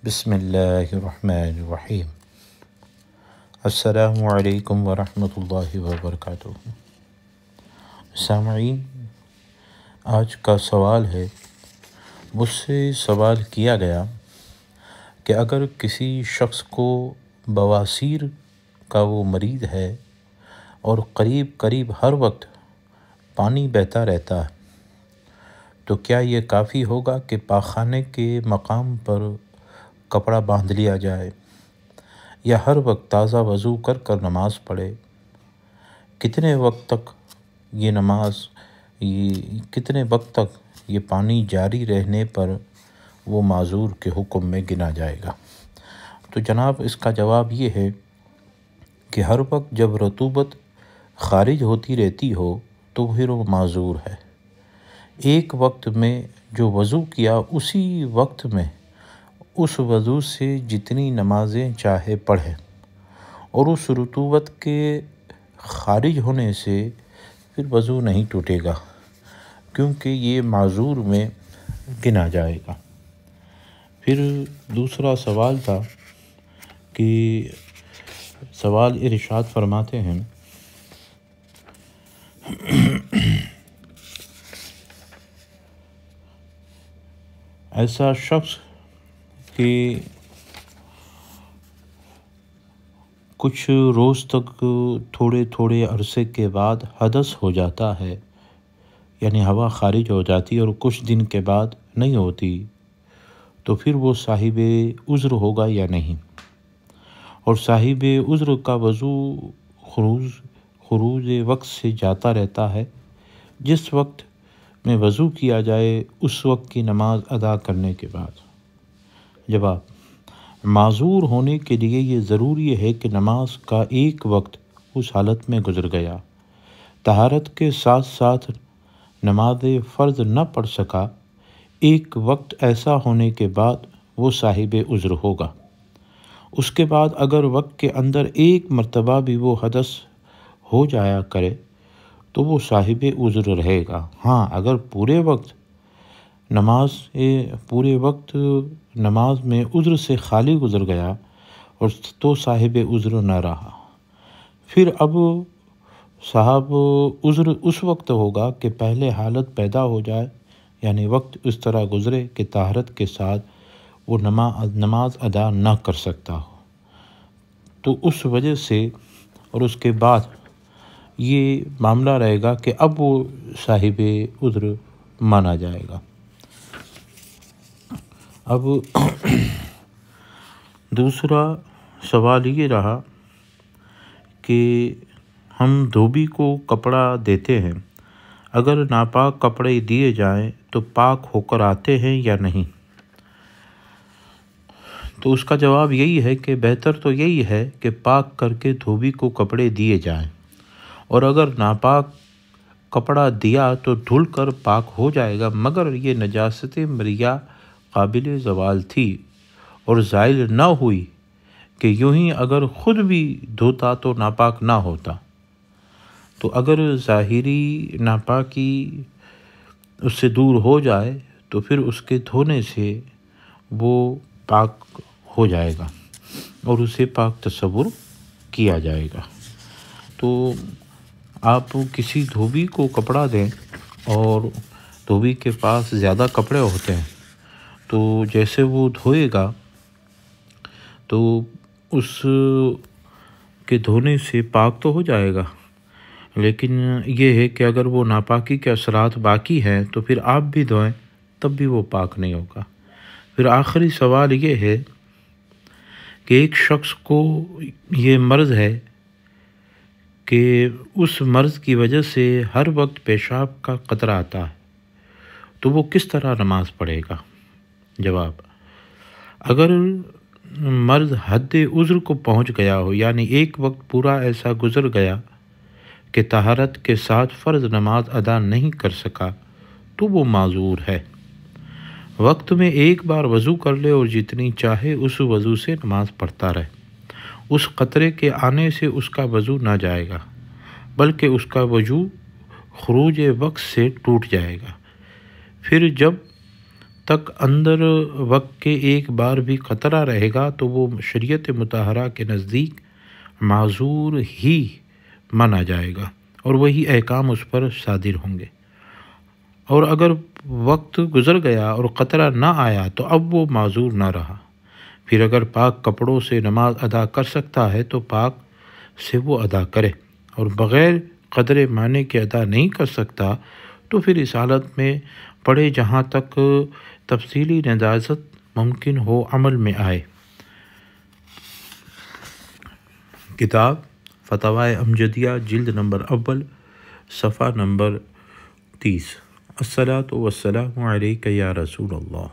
بسم اللہ الرحمن الرحیم۔ السلام علیکم ورحمۃ اللہ وبرکاتہ۔ سامعین، آج کا سوال ہے، مجھ سے سوال کیا گیا کہ اگر کسی شخص کو بواسیر کا وہ مریض ہے اور قریب ہر وقت پانی بہتا رہتا ہے تو کیا یہ کافی ہوگا کہ پاخانے کے مقام پر کپڑا باندھ لیا جائے یا ہر وقت تازہ وضو کر نماز پڑھے؟ کتنے وقت تک یہ پانی جاری رہنے پر وہ معذور کے حکم میں گنا جائے گا؟ تو جناب، اس کا جواب یہ ہے کہ ہر وقت جب رطوبت خارج ہوتی رہتی ہو تو پھر وہ معذور ہے۔ ایک وقت میں جو وضو کیا اسی وقت میں اس وضو سے جتنی نمازیں چاہے پڑھے اور اس رطوبت کے خارج ہونے سے پھر وضو نہیں ٹوٹے گا، کیونکہ یہ معذور میں گنا جائے گا۔ پھر دوسرا سوال تھا کہ سوال ارشاد فرماتے ہیں، ایسا شخص کہ کچھ روز تک تھوڑے عرصے کے بعد حدث ہو جاتا ہے، یعنی ہوا خارج ہو جاتی ہے اور کچھ دن کے بعد نہیں ہوتی، تو پھر وہ صاحب عذر ہوگا یا نہیں؟ اور صاحب عذر کا وضو خروج وقت سے جاتا رہتا ہے، جس وقت میں وضو کیا جائے اس وقت کی نماز ادا کرنے کے بعد۔ جواب: معذور ہونے کے لیے یہ ضروری ہے کہ نماز کا ایک وقت اس حالت میں گزر گیا، طہارت کے ساتھ ساتھ نماز فرض نہ پڑھ سکا۔ ایک وقت ایسا ہونے کے بعد وہ صاحب عذر ہوگا۔ اس کے بعد اگر وقت کے اندر ایک مرتبہ بھی وہ حدث ہو جایا کرے تو وہ صاحب عذر رہے گا۔ ہاں، اگر پورے وقت نماز میں عذر سے خالی گزر گیا اور تو صاحب عذر نہ رہا، پھر اب صاحب عذر اس وقت ہوگا کہ پہلے حالت پیدا ہو جائے، یعنی وقت اس طرح گزرے کہ طہارت کے ساتھ وہ نماز ادا نہ کر سکتا ہو، تو اس وجہ سے اور اس کے بعد یہ معاملہ رہے گا کہ اب وہ صاحب عذر مانا جائے گا۔ اب دوسرا سوال یہ رہا کہ ہم دھوبی کو کپڑا دیتے ہیں، اگر ناپاک کپڑے دیے جائیں تو پاک ہو کر آتے ہیں یا نہیں؟ تو اس کا جواب یہی ہے کہ بہتر تو یہی ہے کہ پاک کر کے دھوبی کو کپڑے دیے جائیں، اور اگر ناپاک کپڑا دیا تو دھل کر پاک ہو جائے گا، مگر یہ نجاست مریہ قابل زوال تھی اور زائل نہ ہوئی کہ یوں ہی اگر خود بھی دھوتا تو ناپاک نہ ہوتا۔ تو اگر ظاہری ناپاکی اس سے دور ہو جائے تو پھر اس کے دھونے سے وہ پاک ہو جائے گا اور اسے پاک تصور کیا جائے گا۔ تو آپ کسی دھوبی کو کپڑا دیں اور دھوبی کے پاس زیادہ کپڑے ہوتے ہیں، تو جیسے وہ دھوئے گا تو اس کے دھونے سے پاک تو ہو جائے گا، لیکن یہ ہے کہ اگر وہ ناپاکی کے اثرات باقی ہیں تو پھر آپ بھی دھوئیں تب بھی وہ پاک نہیں ہوگا۔ پھر آخری سوال یہ ہے کہ ایک شخص کو یہ مرض ہے کہ اس مرض کی وجہ سے ہر وقت پیشاب کا قطرہ آتا ہے، تو وہ کس طرح نماز پڑھے گا؟ جواب: اگر مرض حد عذر کو پہنچ گیا ہو، یعنی ایک وقت پورا ایسا گزر گیا کہ طہارت کے ساتھ فرض نماز ادا نہیں کر سکا، تو وہ معذور ہے۔ وقت میں ایک بار وضو کر لے اور جتنی چاہے اس وضو سے نماز پڑھتا رہے، اس قطرے کے آنے سے اس کا وضو نہ جائے گا، بلکہ اس کا وضو خروج وقت سے ٹوٹ جائے گا۔ پھر جب تک اندر وقت کے ایک بار بھی قطرہ رہے گا تو وہ شریعت مطہرہ کے نزدیک معذور ہی مانا جائے گا اور وہی احکام اس پر صادر ہوں گے، اور اگر وقت گزر گیا اور قطرہ نہ آیا تو اب وہ معذور نہ رہا۔ پھر اگر پاک کپڑوں سے نماز ادا کر سکتا ہے تو پاک سے وہ ادا کرے، اور بغیر قدر مانے کے ادا نہیں کر سکتا تو پھر اس حالت میں پڑھے جہاں تک تفصیلی نجازت ممکن ہو عمل میں آئے۔ کتاب فتاوی امجدیہ جلد نمبر اول صفحہ نمبر 30۔ الصلاۃ والسلام علیک یا رسول اللہ۔